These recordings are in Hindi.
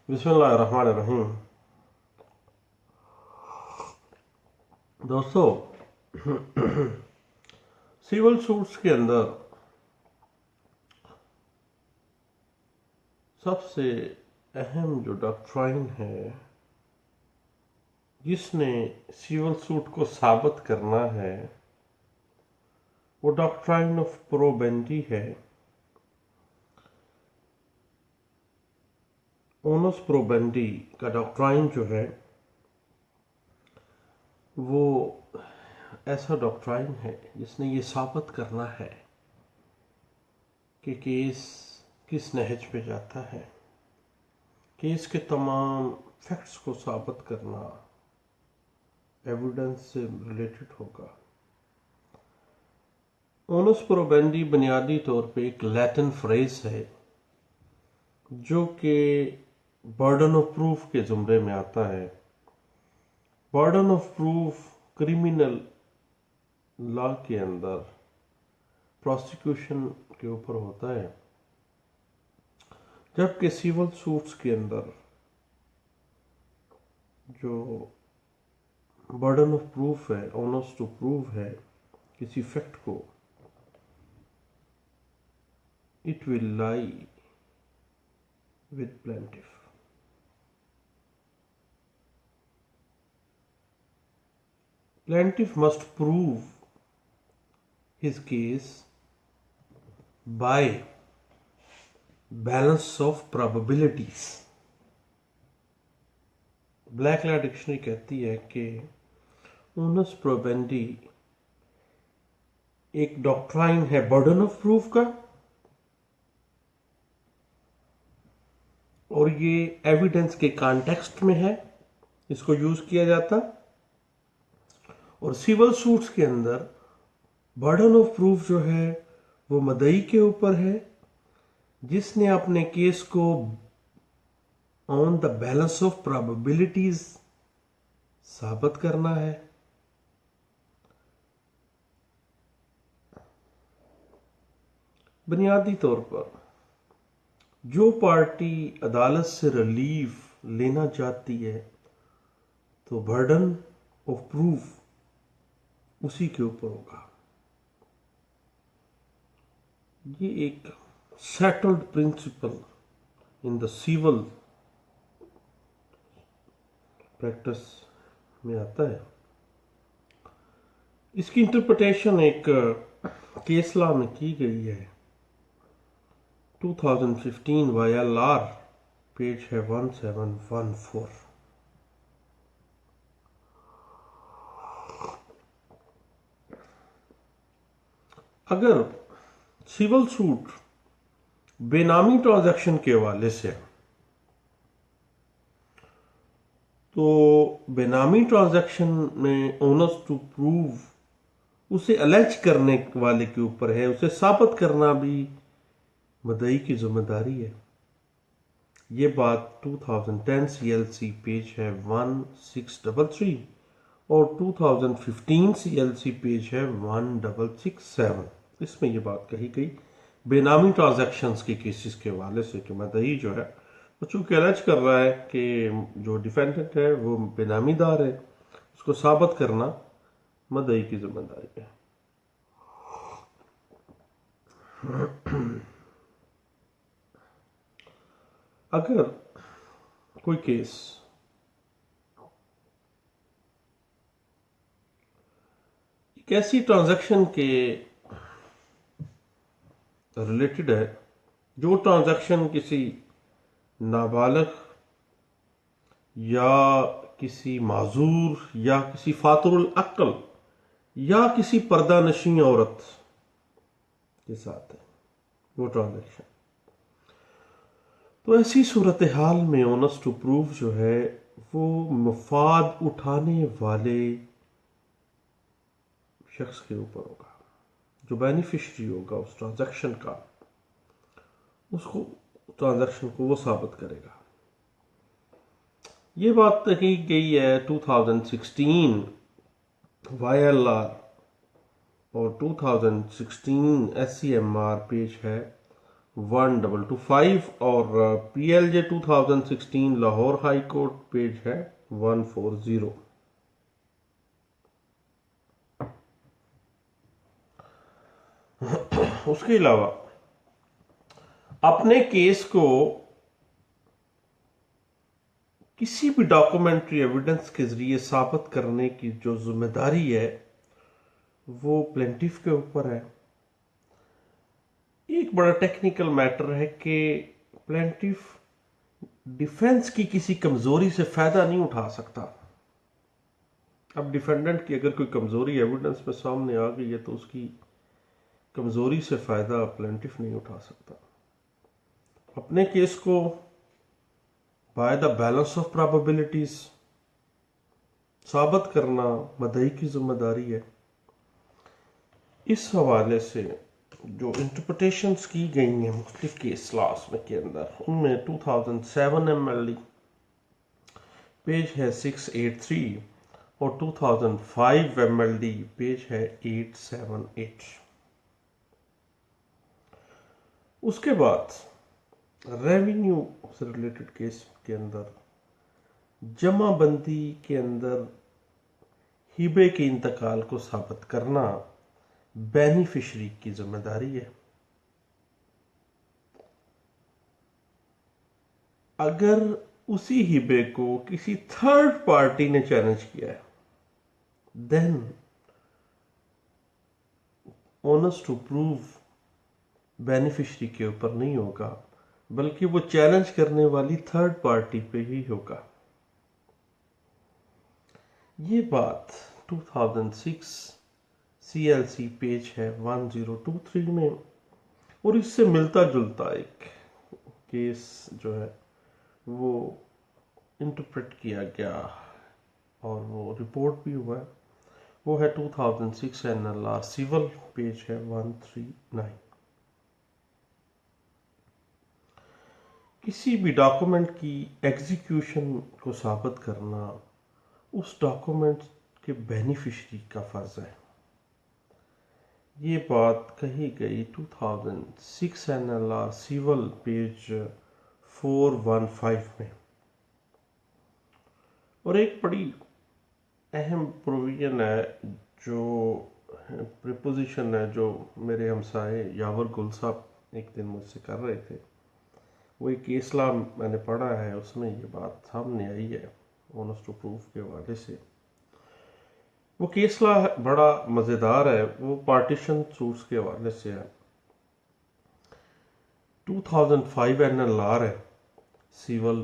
बिस्मिल्लाहिर्रहमानिर्रहीम। दोस्तों, सिविल सूट्स के अंदर सबसे अहम जो डॉक्ट्राइन है जिसने सिविल सूट को साबित करना है वो डॉक्ट्राइन ऑफ प्रोबेंडी है। ओनस प्रोबेंडी का डॉक्ट्राइन जो है वो ऐसा डॉक्ट्राइन है जिसने ये साबित करना है कि केस किस नहज पे जाता है। केस के तमाम फैक्ट्स को साबित करना एविडेंस से रिलेटेड होगा। ओनस प्रोबेंडी बुनियादी तौर पे एक लैटिन फ्रेज है जो कि बर्डन ऑफ प्रूफ के जुमरे में आता है। Burden of proof criminal law के अंदर प्रोसिक्यूशन के ऊपर होता है, जबकि सिविल सूट्स के अंदर जो बर्डन ऑफ प्रूफ है, ओनस टू प्रूव है किसी फैक्ट को, it will lie with plaintiff. Plaintiff must prove his case by balance of probabilities. Black law dictionary कहती है कि ओनस प्रोबेंडी एक डॉक्ट्राइन है बर्डन ऑफ प्रूफ का, और ये एविडेंस के कॉन्टेक्स्ट में है, इसको यूज किया जाता। और सिविल सूट्स के अंदर बर्डन ऑफ प्रूफ जो है वो मदई के ऊपर है जिसने अपने केस को on the balance of probabilities साबित करना है। बुनियादी तौर पर जो पार्टी अदालत से रिलीफ लेना चाहती है तो बर्डन ऑफ प्रूफ उसी के ऊपर होगा। ये एक settled principle in the civil practice में आता है। इसकी इंटरप्रिटेशन एक केस लॉ में की गई है 2015 YLR, पेज है 1714। अगर सिविल सूट बेनामी ट्रांजैक्शन के हवाले से, तो बेनामी ट्रांजैक्शन में ओनस टू प्रूव उसे अलेज करने वाले के ऊपर है, उसे साबित करना भी मदई की जिम्मेदारी है। ये बात 2010 CLC पेज है 1633 और 2015 CLC पेज है 1667। इसमें यह बात कही गई बेनामी ट्रांजैक्शंस के केसेस के हवाले से कि मदई जो है वो चूंकि अलर्ज कर रहा है कि जो डिफेंडेंट है वो बेनामीदार है, उसको साबित करना मदई की जिम्मेदारी है। अगर कोई केस एक ऐसी ट्रांजैक्शन के रिलेटेड है जो ट्रांजैक्शन किसी नाबालिग या किसी माजूर या किसी फातुरुल अक्ल या किसी पर्दा नशी औरत के साथ है, वो ट्रांजैक्शन, तो ऐसी सूरत हाल में ओनस टू प्रूफ जो है वो मफाद उठाने वाले शख्स के ऊपर होगा। जो बेनिफिशियरी होगा उस ट्रांजैक्शन का, उसको ट्रांजैक्शन को वो साबित करेगा। ये बात कही गई है 2016 YLR और 2016 SCMR पेज है 1225 और PLJ 2016 Lahore high court page है 140। उसके अलावा अपने केस को किसी भी डॉक्यूमेंट्री एविडेंस के जरिए साबित करने की जो जिम्मेदारी है वो प्लेंटिफ के ऊपर है। एक बड़ा टेक्निकल मैटर है कि प्लेंटिफ डिफेंस की किसी कमजोरी से फायदा नहीं उठा सकता। अब डिफेंडेंट की अगर कोई कमजोरी एविडेंस में सामने आ गई है तो उसकी कमजोरी से फायदा प्लेंटिफ नहीं उठा सकता। अपने केस को by the balance of probabilities साबित करना मदई की जिम्मेदारी है। इस हवाले से जो इंटरप्रिटेशंस की गई हैं मुख्तलिफ केस लॉस में के अंदर, उनमें 2007 MLD पेज है 683 और 2005 MLD पेज है 878। उसके बाद रेवेन्यू से रिलेटेड केस के अंदर जमाबंदी के अंदर हिबे के इंतकाल को साबित करना बेनिफिशरी की जिम्मेदारी है। अगर उसी हिबे को किसी थर्ड पार्टी ने चैलेंज किया है then onus to prove beneficiary के ऊपर नहीं होगा, बल्कि वो चैलेंज करने वाली थर्ड पार्टी पे ही होगा। ये बात 2006 CLC पेज है 1023 में, और इससे मिलता जुलता एक केस जो है वो इंटरप्रेट किया गया और वो रिपोर्ट भी हुआ है, वो है 2006 NLR सिविल पेज है 139। किसी भी डॉक्यूमेंट की एग्जीक्यूशन को साबित करना उस डॉक्यूमेंट के बेनिफिशरी का फर्ज है। ये बात कही गई 2006 NLR सिविल पेज 415 में। और एक बड़ी अहम प्रोविजन है जो प्रिपोजिशन है जो मेरे हमसाए यावर गुल साहब एक दिन मुझसे कर रहे थे, वो एक केस लॉ मैंने पढ़ा है, उसमें ये बात सामने आई है ऑनेस्ट टू प्रूफ के हवाले से। वो केस लॉ बड़ा मजेदार है, वो पार्टीशन सूट्स के हवाले से है। 2005 NLR है सिविल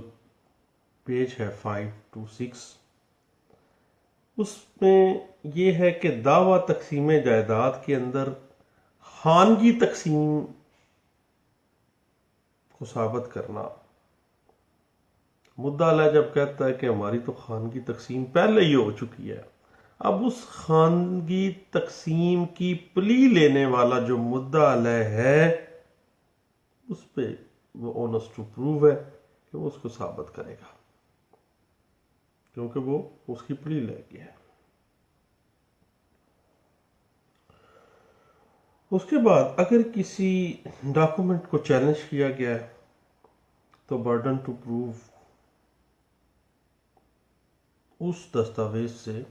पेज है 526। उसमें यह है कि दावा तकसीम जायदाद के अंदर खानगी तकसीम को साबित करना। मुद्दा अलग जब कहता है कि हमारी तो खानगी तकसीम पहले ही हो चुकी है, अब उस खानगी तकसीम की प्ली लेने वाला जो मुद्दा अलग है उस पे वो ऑनेस्ट टू प्रूव है कि वो उसको साबित करेगा, क्योंकि वो उसकी प्ली ले गया है। उसके बाद अगर किसी डॉक्यूमेंट को चैलेंज किया गया है तो बर्डन टू प्रूव उस दस्तावेज से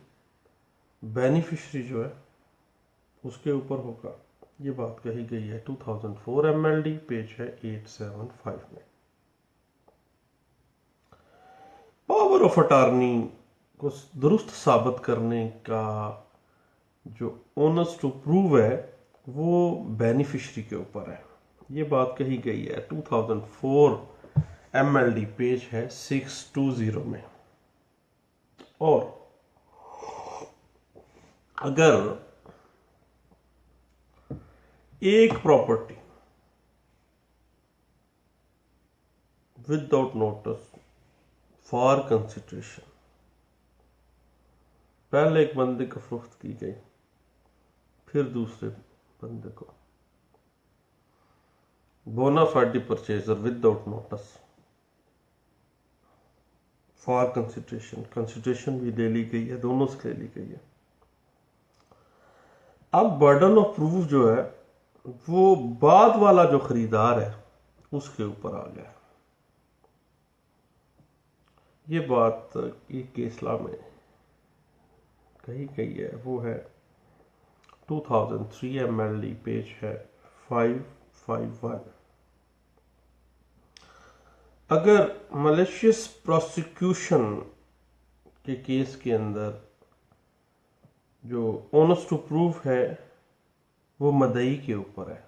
बेनिफिशरी जो है उसके ऊपर होगा। ये बात कही गई है 2004 MLD पेज है 875 में। पावर ऑफ अटॉर्नी को दुरुस्त साबित करने का जो ओनस टू प्रूव है वो बेनिफिशरी के ऊपर है। ये बात कही गई है 2004 MLD पेज है 620 में। और अगर एक property without notice for consideration पहले एक बंदे को फरोख्त की गई, फिर दूसरे बंदे को, bona fide purchaser without notice for consideration, consideration भी ले ली गई है, दोनों से ले ली गई है। अब बर्डन ऑफ प्रूफ जो है वो बाद वाला जो खरीदार है उसके ऊपर आ गया। ये बात ये केसला में कही गई है, वो है 2003 MLD, पेज है 551। अगर मलेशियस प्रोसिक्यूशन के केस के अंदर जो ओनस टू प्रूफ है वो मदई के ऊपर है,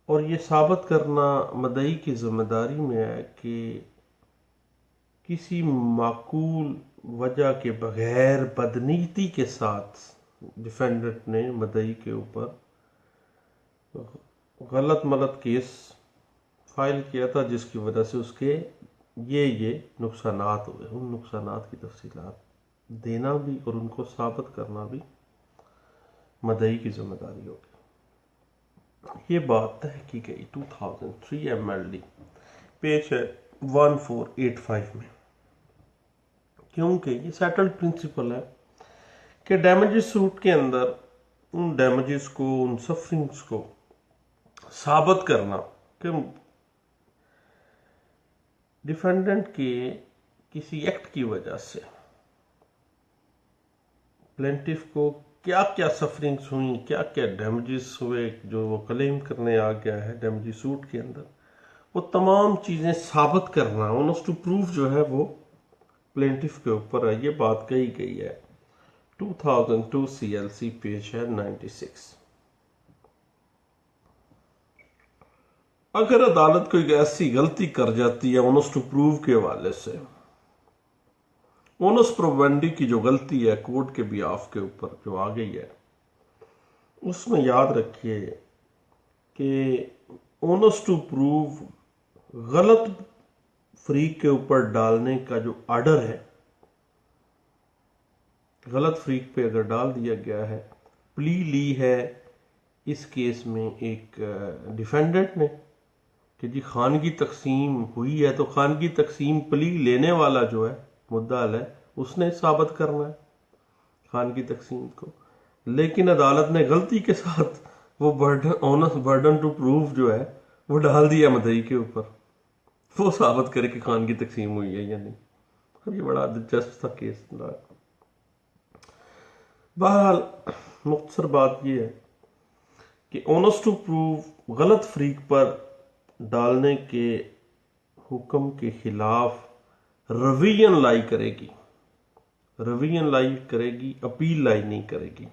और ये साबित करना मदई की जिम्मेदारी में है कि किसी माकूल वजह के बगैर बदनीति के साथ डिफेंडेंट ने मदई के ऊपर गलत मलत केस फाइल किया था, जिसकी वजह से उसके ये नुकसानात हुए। उन नुकसानात की तफसीलात देना भी और उनको साबित करना भी मदई की जिम्मेदारी होगी। ये बात तय की गई 2003 MLD, पेज है 1485 में, क्योंकि ये सेटल्ड प्रिंसिपल है कि डैमेजेस सूट के अंदर उन डैमेजेस को, उन सफरिंग्स को साबित करना कि डिफेंडेंट के किसी एक्ट की वजह से प्लेंटिफ को क्या क्या सफरिंग्स हुई, क्या क्या डैमेजेस हुए, जो वो क्लेम करने आ गया है डैमेजेस सूट के अंदर, वो तमाम चीजें साबित करना, ऑनेस्ट टू प्रूफ जो है वो प्लेंटिफ के ऊपर है। ये बात कही गई है 2002 CLC, पेज है 96। अगर अदालत कोई ऐसी गलती कर जाती है ऑनेस्ट टू प्रूव के हवाले से, ओनस प्रोबेंडी की जो गलती है कोर्ट के बिहाफ के ऊपर जो आ गई है, उसमें याद रखिए कि ओनस टू प्रूव गलत फ्रीक के ऊपर डालने का जो आर्डर है, गलत फ्रीक पे अगर डाल दिया गया है, प्ली ली है इस केस में एक डिफेंडेंट ने कि जी खानगी तकसीम हुई है, तो खानगी तकसीम प्ली लेने वाला जो है मुद्दाल है उसने साबित करना है खानगी तकसीम को। लेकिन अदालत ने गलती के साथ वो बर्डन टू प्रूफ जो है वो डाल दिया मदई के ऊपर, वो साबित करे कि खानगी तकसीम हुई है या नहीं। अब ये बड़ा दिलचस्प था केस। बहरहाल मुख्तसर बात यह है कि ओनस टू प्रूफ गलत फ्रीक पर डालने के हुक्म के खिलाफ रवियन लाई करेगी, रवियन लाई करेगी, अपील लाई नहीं करेगी।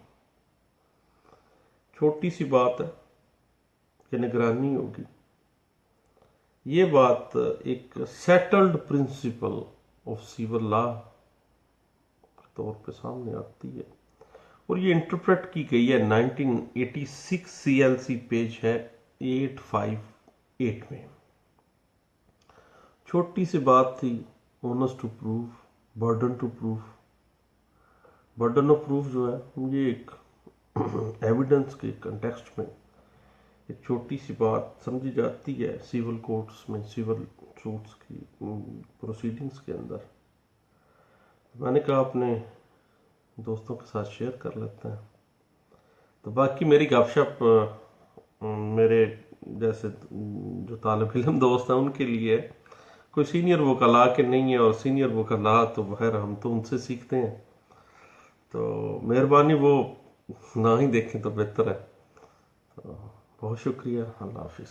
छोटी सी बात है कि निगरानी होगी। ये बात एक settled principle of civil law के तौर पे सामने आती है, और ये इंटरप्रेट की गई है 1986 CLC, पेज है 858 में। छोटी सी बात थी, onus to proof, burden to proof. Burden of proof जो है ये एक एविडेंस के कंटेक्स्ट में एक छोटी सी बात समझी जाती है सिविल कोर्ट्स में, सिविल सूट्स की प्रोसीडिंग्स के अंदर। मैंने कहा अपने दोस्तों के साथ शेयर कर लेते हैं। तो बाकी मेरी गपशप मेरे जैसे जो तालिब इल्म दोस्त हैं उनके लिए, कोई सीनियर वकला के नहीं है, और सीनियर वकला तो बहर हम तो उनसे सीखते हैं, तो मेहरबानी वो ना ही देखें तो बेहतर है। तो बहुत शुक्रिया, अल्लाह हाफिज़।